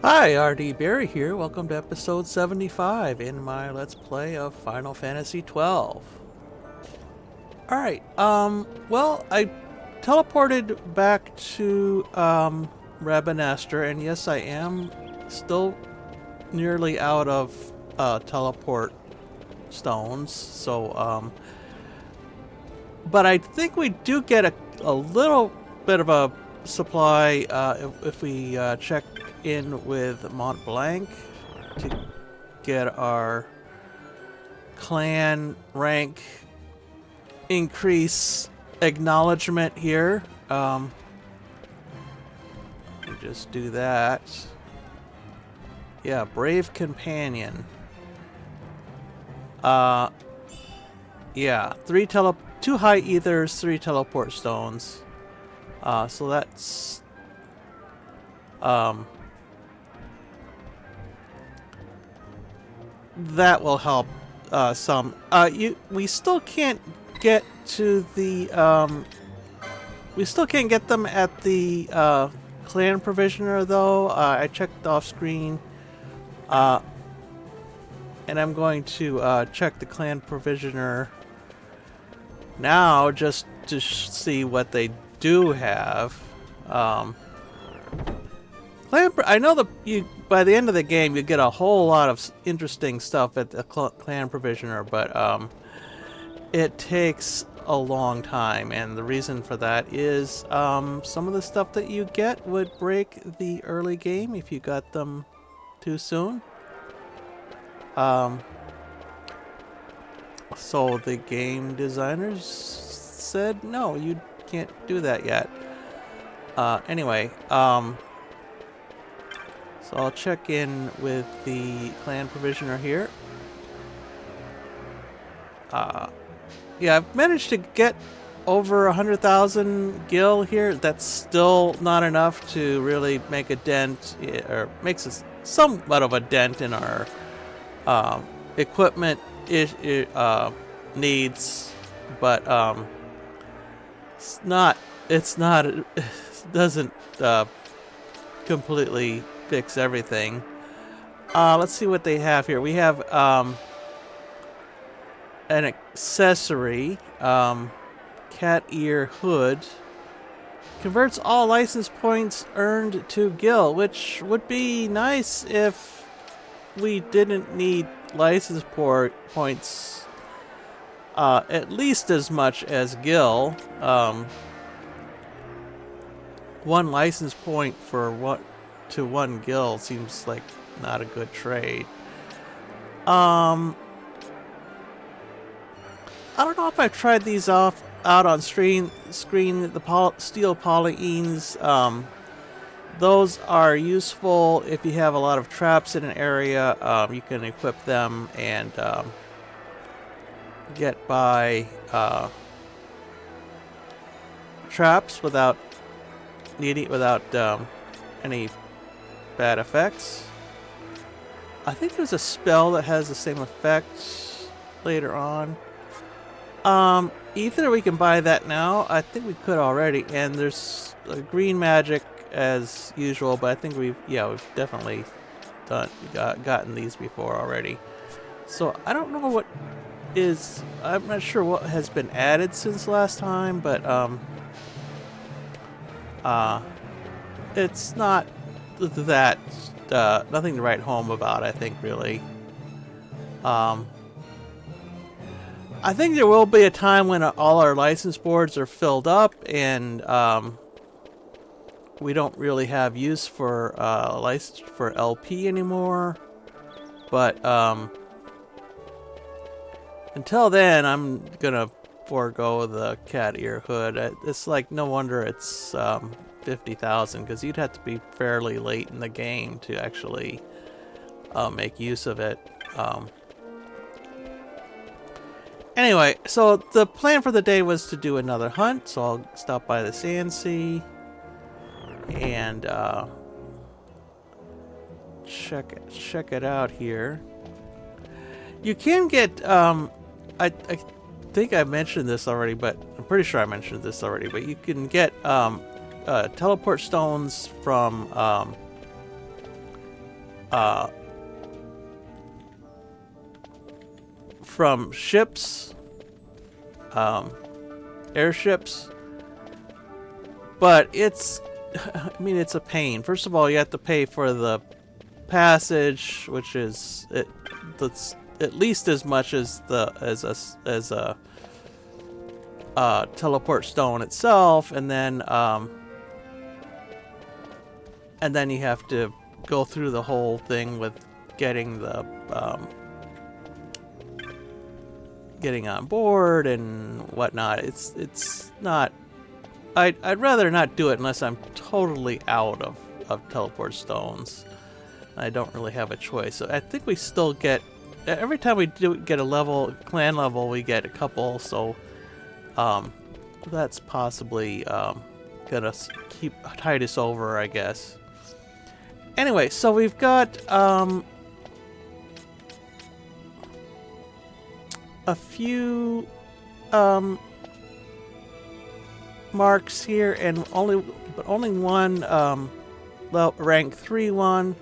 Hi, RD Berry here. Welcome to episode 75 in my Let's Play of Final Fantasy XII. Alright, well, I teleported back to, Rabanastre, and yes, I am still nearly out of, teleport stones, so, but I think we do get a little bit of a supply, if we, check in with Mont Blanc to get our clan rank increase acknowledgement here. We just do that. Yeah, Brave Companion. Yeah, two high ethers, 3 teleport stones. So that's that will help some. We still can't get to the we still can't get them at the clan provisioner though. I checked off screen, and I'm going to check the clan provisioner now just to see what they do have. I know by the end of the game you get a whole lot of interesting stuff at the clan provisioner, but it takes a long time, and the reason for that is some of the stuff that you get would break the early game if you got them too soon. So the game designers said, no, you can't do that yet. Anyway, so I'll check in with the clan provisioner here. Yeah, I've managed to get over 100,000 gil here. That's still not enough to really make a dent, or makes us somewhat of a dent in our equipment needs, but it doesn't completely fix everything. Let's see what they have here. We have an accessory, cat ear hood. Converts all license points earned to gil, which would be nice if we didn't need license points at least as much as gil. One license point for one gil seems like not a good trade. I don't know if I've tried these out on screen. The steel polyenes, those are useful if you have a lot of traps in an area. You can equip them and get by traps without any bad effects. I think there's a spell that has the same effect later on. Either we can buy that now. I think we could already, and there's green magic as usual, but I think we've definitely gotten these before already. So I don't know what I'm not sure what has been added since last time, but it's not that nothing to write home about, I think, really. I think there will be a time when all our license boards are filled up and we don't really have use for license for LP anymore. But until then, I'm gonna forego the cat ear hood. It's like no wonder it's 50,000, because you'd have to be fairly late in the game to actually make use of it. Anyway, so the plan for the day was to do another hunt, so I'll stop by the Sand Sea and check it out here. You can get I think I mentioned this already, but I'm pretty sure I mentioned this already, but you can get teleport stones from from ships, airships, but it's, I mean, it's a pain. First of all, you have to pay for the passage, which is that's at least as much as a teleport stone itself, and then you have to go through the whole thing with getting the getting on board and whatnot. It's not. I'd rather not do it unless I'm totally out of teleport stones. I don't really have a choice. So I think we still get, every time we do get a level, clan level, we get a couple. So that's possibly gonna keep tide us over, I guess. Anyway, so we've got a few marks here, and only one rank 3 one,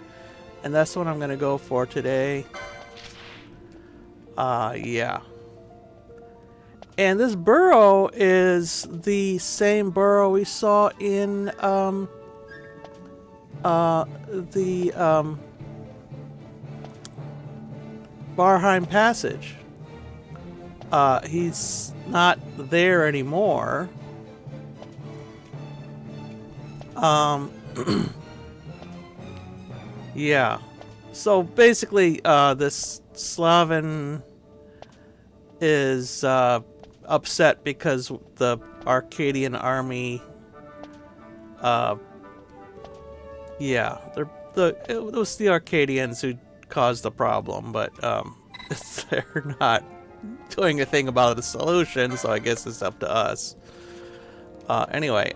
and that's what I'm gonna go for today. Yeah. And this burrow is the same burrow we saw in the Barheim Passage. He's not there anymore. Yeah. So basically, this Slaven is upset because the Arcadian army, yeah, it was the Arcadians who caused the problem, but they're not doing a thing about the solution, so I guess it's up to us. Anyway,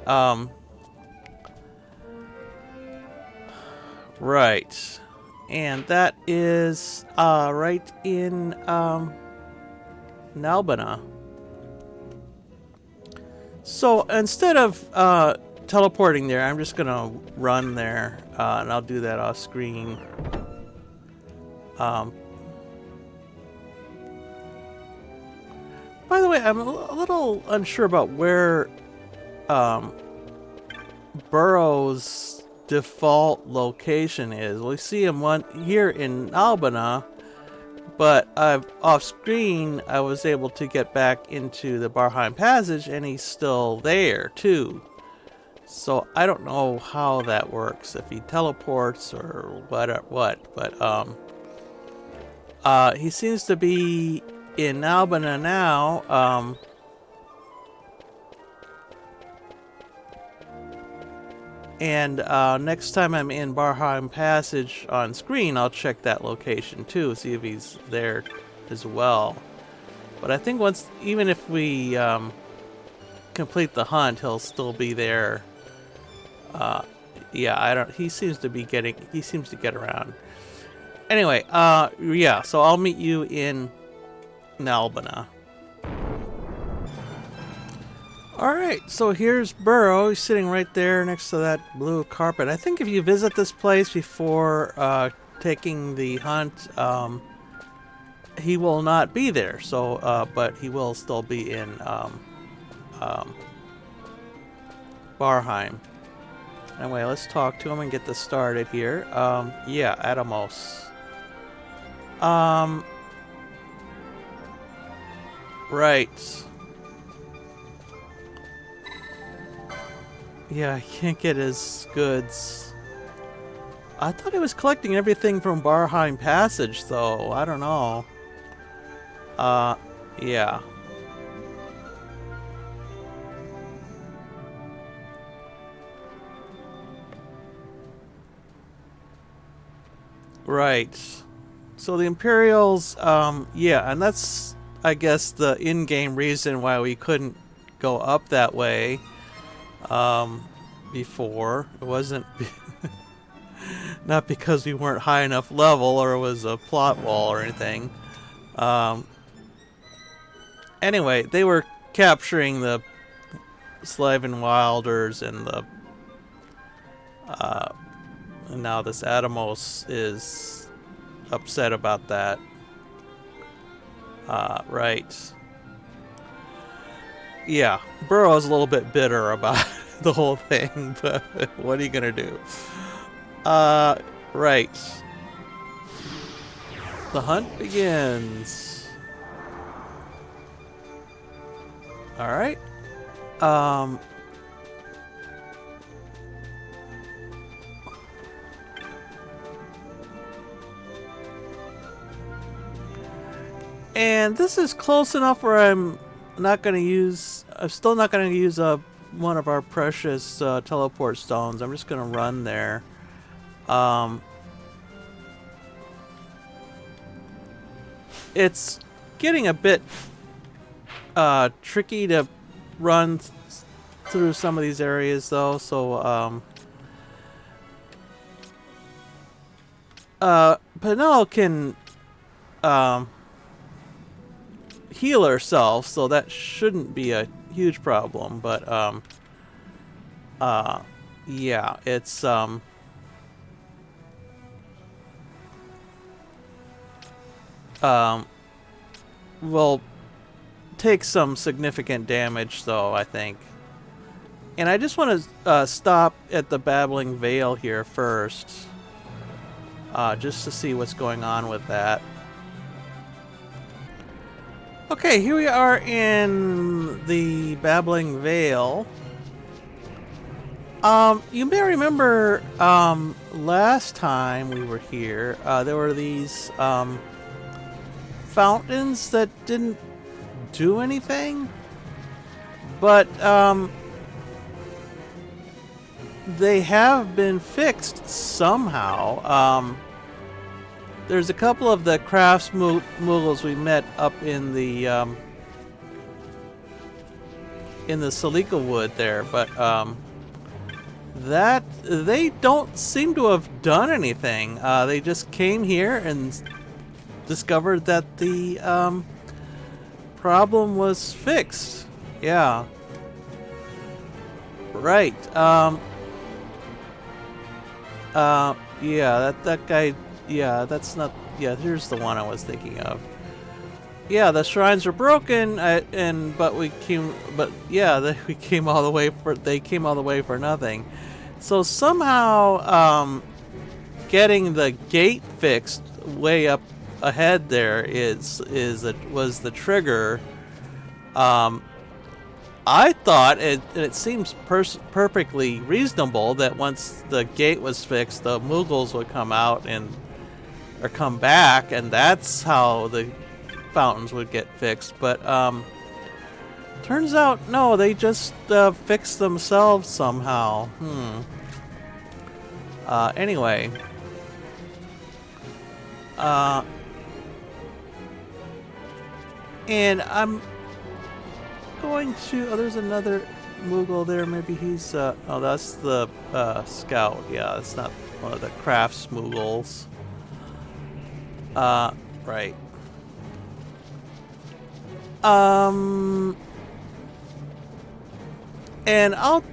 right, and that is right in Nalbana. So instead of teleporting there, I'm just gonna run there, and I'll do that off screen. By the way, I'm a little unsure about where Burrow's default location is. We see him here in Albana, but off screen I was able to get back into the Barheim Passage, and he's still there too. So I don't know how that works, if he teleports or what, but he seems to be in Albana now. And next time I'm in Barheim Passage on screen, I'll check that location too, see if he's there as well. But I think even if we complete the hunt, he'll still be there. Yeah, he seems to get around. Anyway, yeah, so I'll meet you in Nalbana. Alright, so here's Burrow. He's sitting right there next to that blue carpet. I think if you visit this place before taking the hunt, he will not be there. So, but he will still be in Barheim. Anyway, let's talk to him and get this started here. Yeah, Atomos. Right. Yeah, I can't get his goods. I thought he was collecting everything from Barheim Passage, though. I don't know. Yeah. Right. So the Imperials, yeah, and that's, I guess, the in-game reason why we couldn't go up that way. Before. It wasn't not because we weren't high enough level or it was a plot wall or anything. Anyway, they were capturing the Slaven Wilders and the And now this Atomos is upset about that. Right. Yeah, Burrow's a little bit bitter about the whole thing, but what are you gonna do? Right. The hunt begins. Alright. And this is close enough where I'm still not gonna use one of our precious teleport stones. I'm just gonna run there. It's getting a bit tricky to run through some of these areas though, so Penel can heal herself, so that shouldn't be a huge problem, but yeah, it's will take some significant damage though, I think. And I just want to stop at the Babbling Vale here first, just to see what's going on with that. Okay, here we are in the Babbling Vale. You may remember last time we were here, there were these fountains that didn't do anything, but they have been fixed somehow. There's a couple of the crafts moogles we met up in the Salika Wood there, but that they don't seem to have done anything. They just came here and discovered that the problem was fixed. Yeah. Right. Yeah, that guy. Yeah, that's not. Yeah, here's the one I was thinking of. Yeah, the shrines are broken, but we came. But yeah, we came all the way for. They came all the way for nothing. So somehow, getting the gate fixed way up ahead there was the trigger. I thought it seems perfectly reasonable that once the gate was fixed, the Moogles would come out or come back, and that's how the fountains would get fixed. But turns out no, they just fixed themselves somehow. Anyway. And I'm going to. Oh, there's another Moogle there. Maybe he's. Oh, that's the scout. Yeah, it's not one of the crafts Moogles. Right. And I'll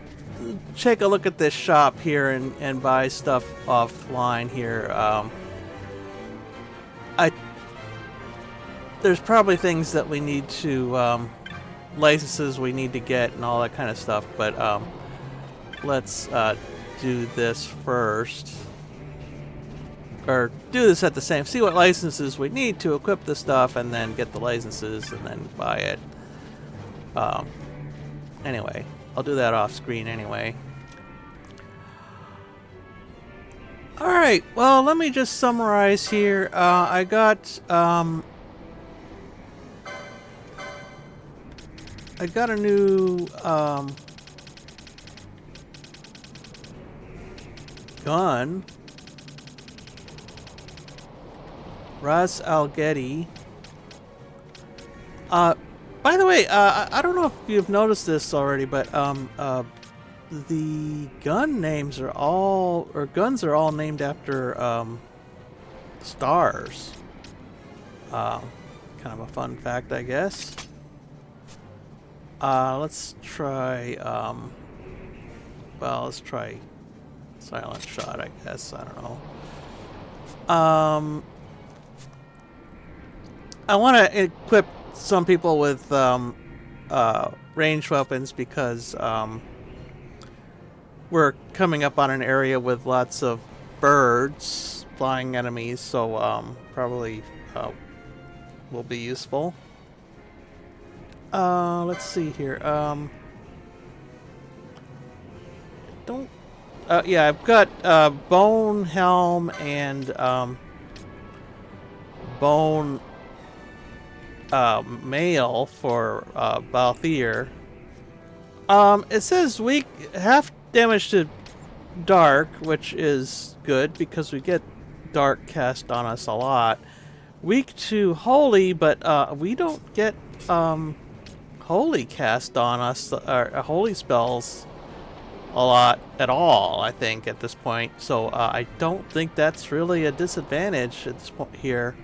take a look at this shop here and buy stuff offline here. There's probably things that we need to, licenses we need to get and all that kind of stuff, but let's do this first. Or do this at the same, see what licenses we need to equip the stuff, and then get the licenses and then buy it. Anyway, I'll do that off screen anyway. Alright, well, let me just summarize here. I got a new gun. Ras Al Ghedi. By the way, I don't know if you've noticed this already, but the gun names are all, or guns are all named after stars. Kind of a fun fact, I guess. Let's try. Well, let's try silent shot, I guess. I don't know. I want to equip some people with ranged weapons because we're coming up on an area with lots of birds, flying enemies, so probably will be useful. Let's see here. Don't. Yeah, I've got bone helm and bone mail for Balthier. It says weak, half damage to dark, which is good because we get dark cast on us a lot. Weak to holy, but we don't get holy cast on us, or holy spells a lot at all, I think, at this point. So I don't think that's really a disadvantage at this point here.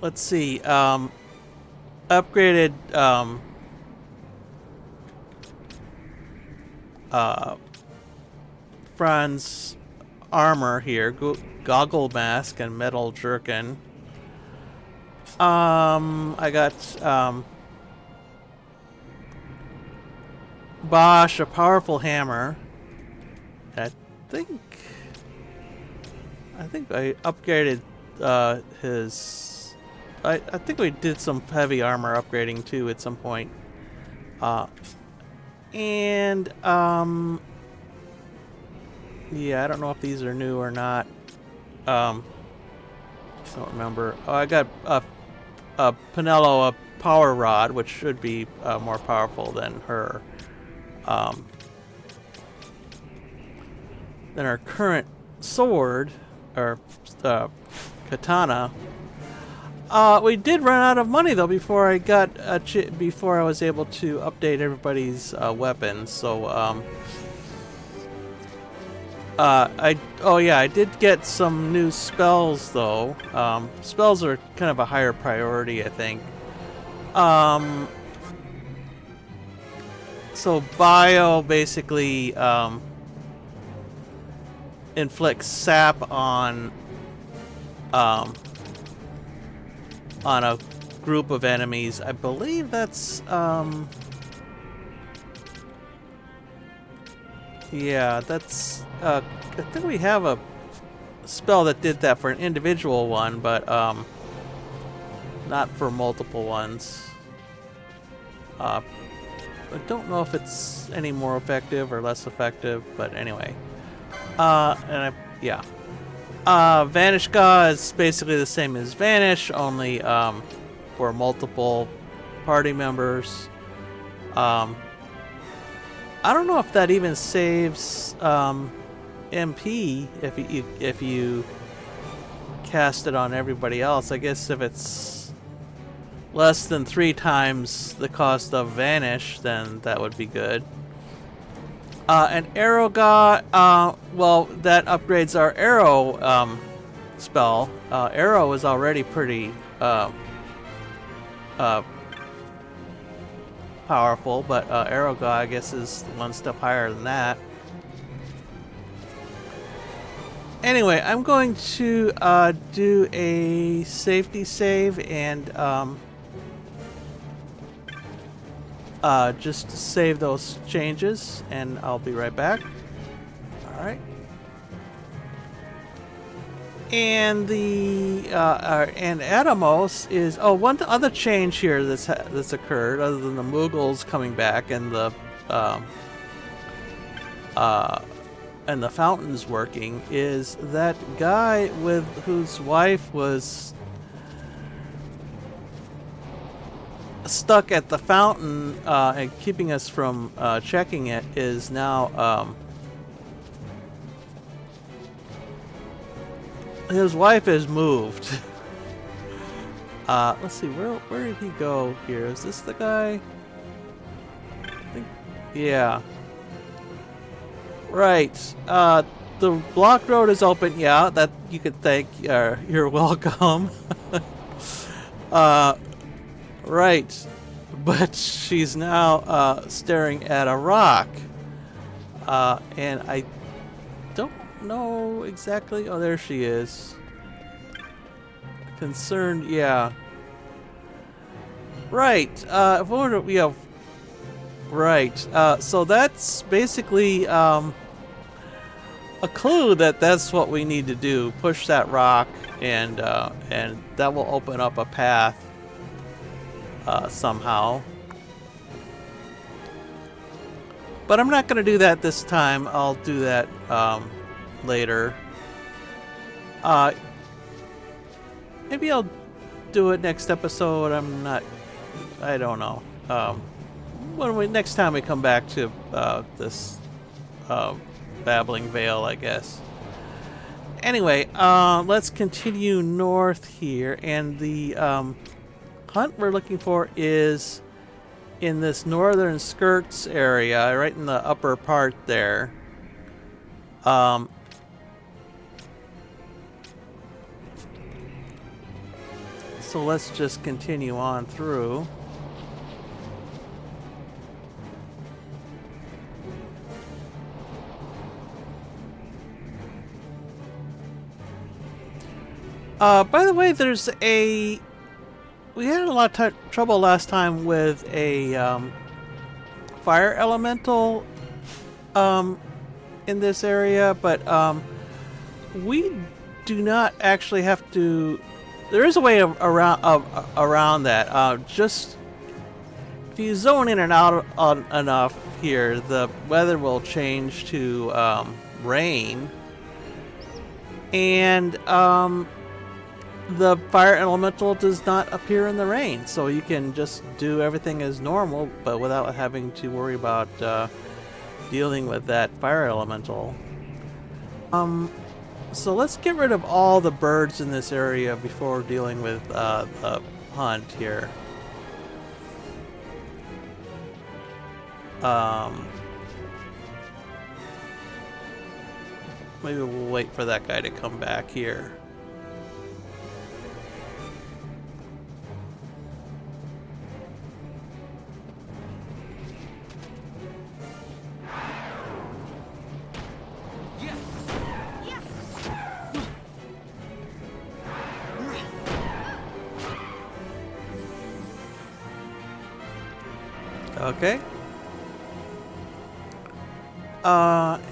Let's see. Upgraded Fran's armor here. Goggle mask and metal jerkin. I got Bosch, a powerful hammer. I think I upgraded his. I think we did some heavy armor upgrading too at some point. And yeah, I don't know if these are new or not. Don't remember. Oh, I got a Pinello, a power rod, which should be more powerful than her. Than our current sword, or katana. We did run out of money though before I got before I was able to update everybody's weapons. So I did get some new spells though. Spells are kind of a higher priority, I think. So bio basically inflicts sap on a group of enemies. I believe that's yeah, that's I think we have a spell that did that for an individual one, but not for multiple ones. I don't know if it's any more effective or less effective, but anyway. Vanish God is basically the same as Vanish, only for multiple party members. I don't know if that even saves MP if you cast it on everybody else. I guess if it's less than 3 times the cost of Vanish, then that would be good. And Arrow God, well, that upgrades our Arrow spell. Arrow is already pretty powerful, but Arrow God, I guess, is one step higher than that. Anyway, I'm going to do a safety save and just save those changes, and I'll be right back. All right. And the and Atomos is one other change here that's occurred other than the Mughals coming back and the fountains working is that guy whose wife was stuck at the fountain and keeping us from checking it is now his wife has moved. Let's see, where did he go here? Is this the guy? I think, yeah. Right. The block road is open. Yeah, that you could thank. You're welcome. Right. but she's now staring at a rock. And I don't know exactly. Oh, there she is. Concerned, yeah. Right. If we were to, yeah. Right. So that's basically a clue that that's what we need to do. Push that rock, and that will open up a path somehow. But I'm not going to do that this time. I'll do that later. Maybe I'll do it next episode. I don't know. Next time we come back to this Babbling Vale, I guess. Anyway, let's continue north here, and the hunt we're looking for is in this northern skirts area, right in the upper part there. So let's just continue on through. By the way, we had a lot of trouble last time with a fire elemental in this area, but we do not actually have to. There is a way around that. Just if you zone in and out enough here, the weather will change to rain, and the fire elemental does not appear in the rain, so you can just do everything as normal, but without having to worry about dealing with that fire elemental. So let's get rid of all the birds in this area before dealing with the hunt here. Maybe we'll wait for that guy to come back here. Okay.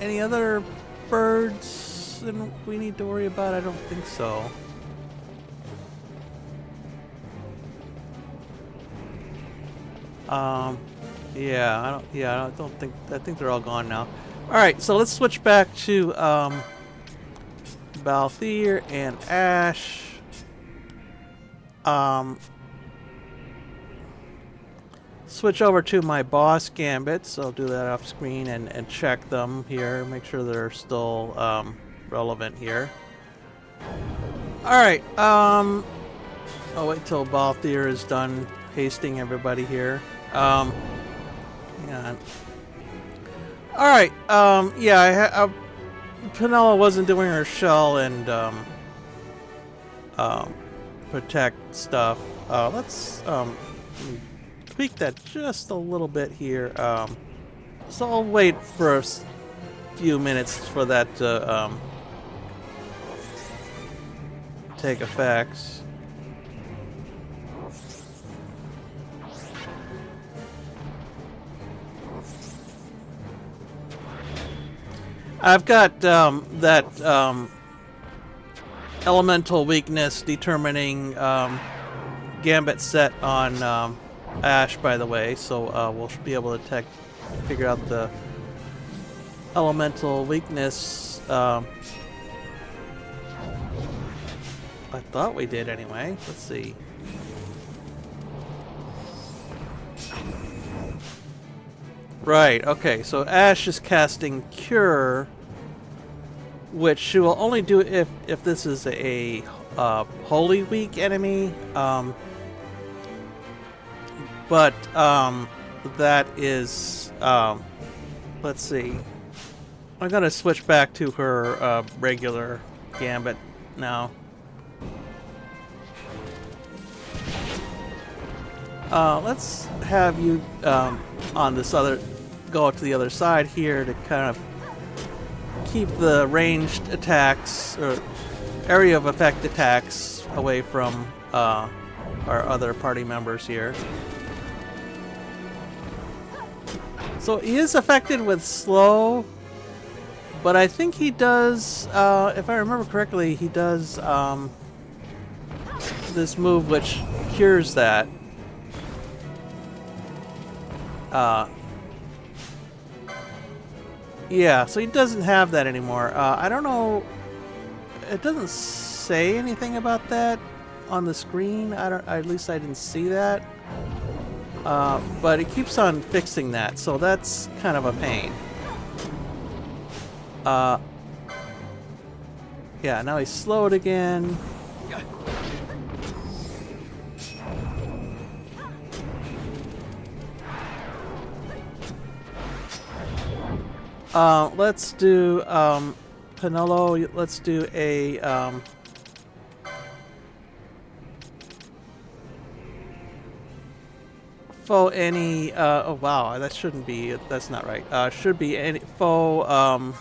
Any other birds that we need to worry about? I don't think so. Yeah, I think they're all gone now. All right, so let's switch back to Balthier and Ash. Switch over to my boss gambits. So I'll do that off screen and check them here. Make sure they're still relevant here. Alright, I'll wait till Balthier is done pasting everybody here. Hang on. Alright, yeah, Penella wasn't doing her shell and protect stuff. Let's tweak that just a little bit here. So I'll wait for a few minutes for that to take effect. I've got that elemental weakness determining gambit set on Ash, by the way, so we'll be able to figure out the elemental weakness. I thought we did anyway. Let's see. Right, okay, so Ash is casting Cure, which she will only do if this is a Holy Weak enemy. But that is, let's see. I'm gonna switch back to her regular gambit now. Let's have you on this other, go to the other side here to kind of keep the ranged attacks or area of effect attacks away from our other party members here. So he is affected with slow, but I think he does, if I remember correctly, he does this move which cures that. Yeah, so he doesn't have that anymore. I don't know, it doesn't say anything about that on the screen. At least I didn't see that. But it keeps on fixing that, so that's kind of a pain. Yeah, now he's slowed again. Let's do, Penelo, let's do a, faux any, oh wow, that shouldn't be, that's not right. Should be any faux,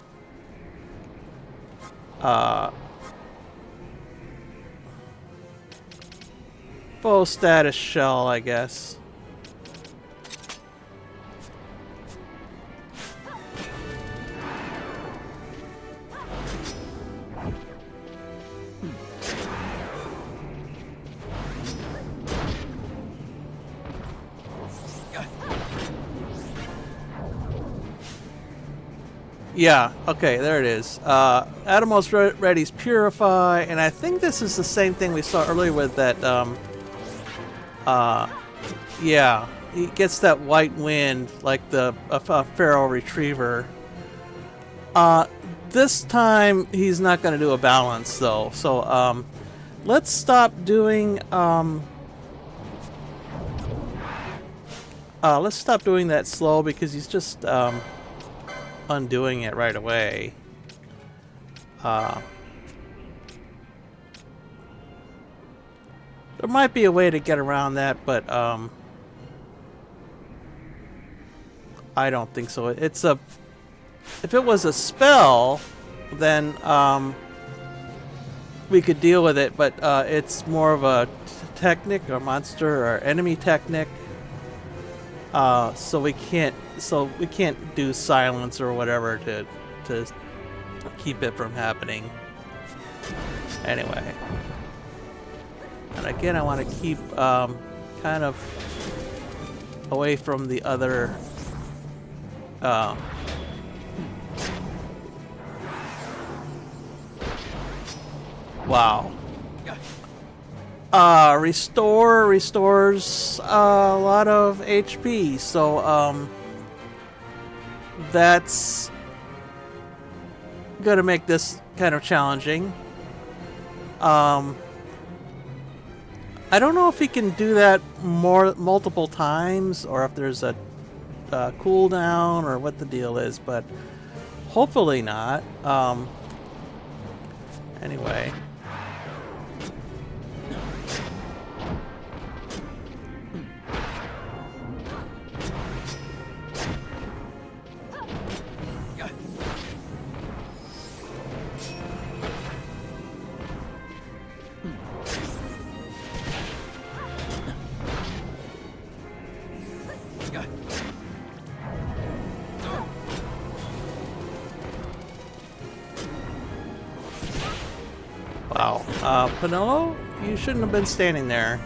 faux status shell, I guess. Yeah, okay, there it is. Atomos ready's Purify, and I think this is the same thing we saw earlier with that, yeah, he gets that white wind like the Pharaoh Retriever. This time he's not going to do a balance though, so let's stop doing that slow because he's just undoing it right away. There might be a way to get around that, but I don't think so. It's a, if it was a spell, then we could deal with it, but it's more of a technic or monster or enemy technic. So we can't do silence or whatever to keep it from happening. Anyway, and again, I want to keep kind of away from the other. Wow. Restore restores a lot of HP, so that's gonna make this kind of challenging. I don't know if he can do that multiple times, or if there's a cooldown, or what the deal is, but hopefully not. Anyway. Wow. Penelo, you shouldn't have been standing there.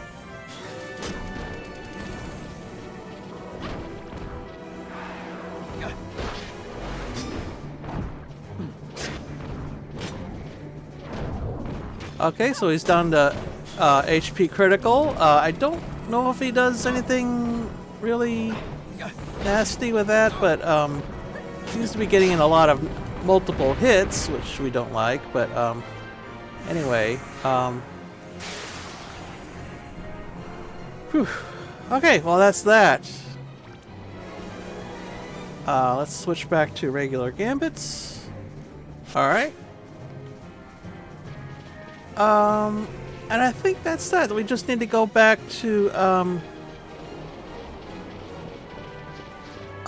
Okay, so he's down to HP critical. I don't know if he does anything really nasty with that, but seems to be getting in a lot of multiple hits, which we don't like, but anyway, whew. Okay, well that's that. Let's switch back to regular gambits. Alright. And I think that's that. We just need to go back to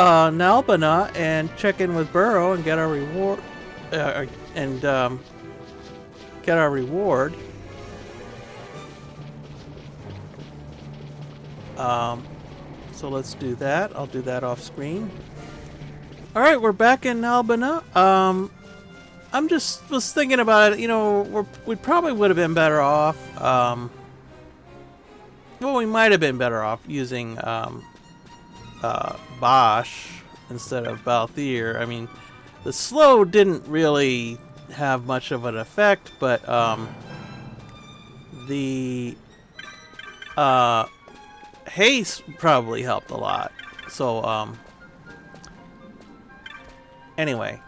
Nalbana and check in with Burrow and get our reward. And get our reward. So let's do that. I'll do that off screen. All right, we're back in Nalbana. I'm just was thinking about it. You know, we probably would have been better off. Well, we might have been better off using Bosch instead of Balthier. I mean, the slow didn't really have much of an effect, but the haste probably helped a lot. So anyway,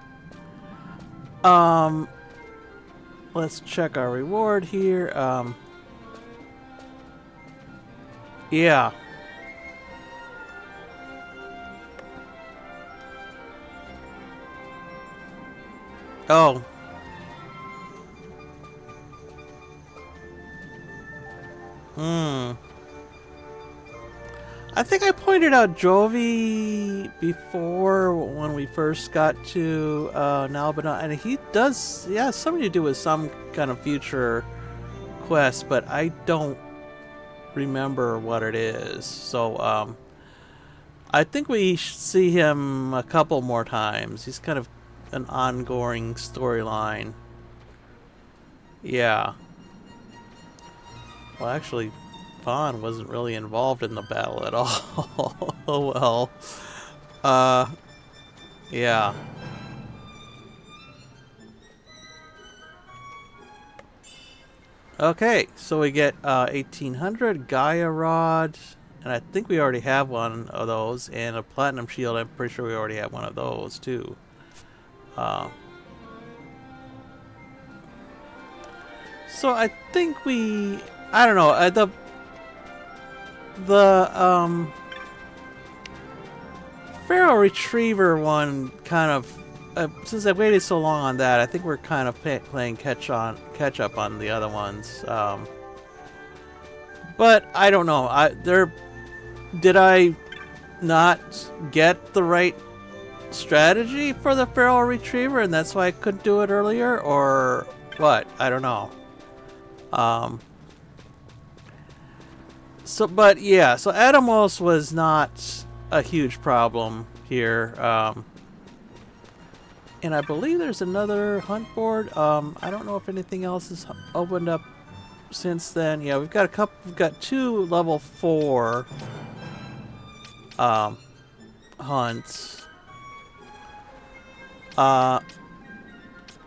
let's check our reward here. Yeah. Oh. I think I pointed out Jovi before when we first got to Nalbana, and he does, yeah, something to do with some kind of future quest, but I don't remember what it is. So I think we see him a couple more times. He's kind of an ongoing storyline. Yeah. Well, actually, Vaan wasn't really involved in the battle at all. Oh well. Yeah. Okay, so we get 1800 Gaia Rod, and I think we already have one of those, and a Platinum Shield. I'm pretty sure we already have one of those too. So I think I don't know, the Feral Retriever one kind of, since I waited so long on that, I think we're kind of playing catch up on the other ones. But I don't know. Did I not get the right strategy for the Feral Retriever, and that's why I couldn't do it earlier, or what? I don't know. But yeah, so Atomos was not a huge problem here. And I believe there's another hunt board. I don't know if anything else has opened up since then. Yeah, we've got 2 level 4 hunts.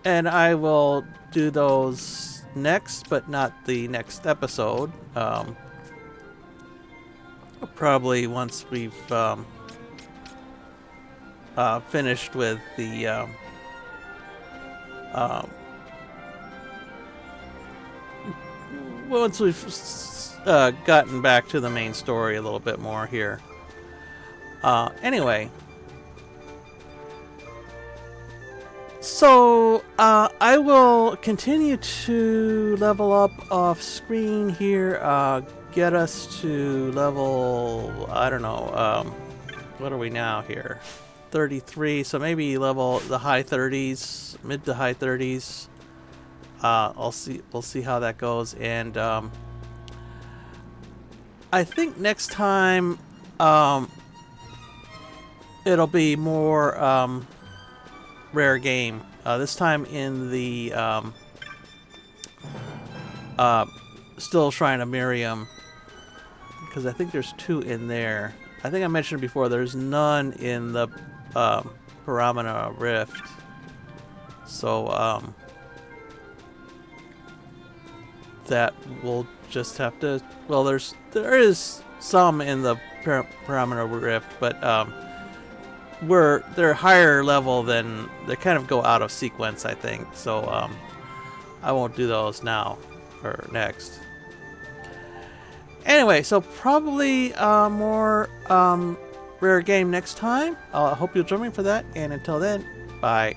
And I will do those next, but not the next episode. Probably once we've finished with the once we've gotten back to the main story a little bit more here. Anyway, so I will continue to level up off screen here. Get us to level, I don't know, what are we now here? 33, so maybe level the high 30s, mid to high 30s. We'll see how that goes, and I think next time it'll be more rare game. This time in the still Shrine of Miriam, because I think there's 2 in there. I think I mentioned before there's none in the Paramana Rift. So that we'll just have to. Well, there is some in the Paramana Rift, but they're higher level than they kind of go out of sequence, I think. So I won't do those now or next. Anyway, so probably more rare game next time. I hope you'll join me for that, and until then, bye.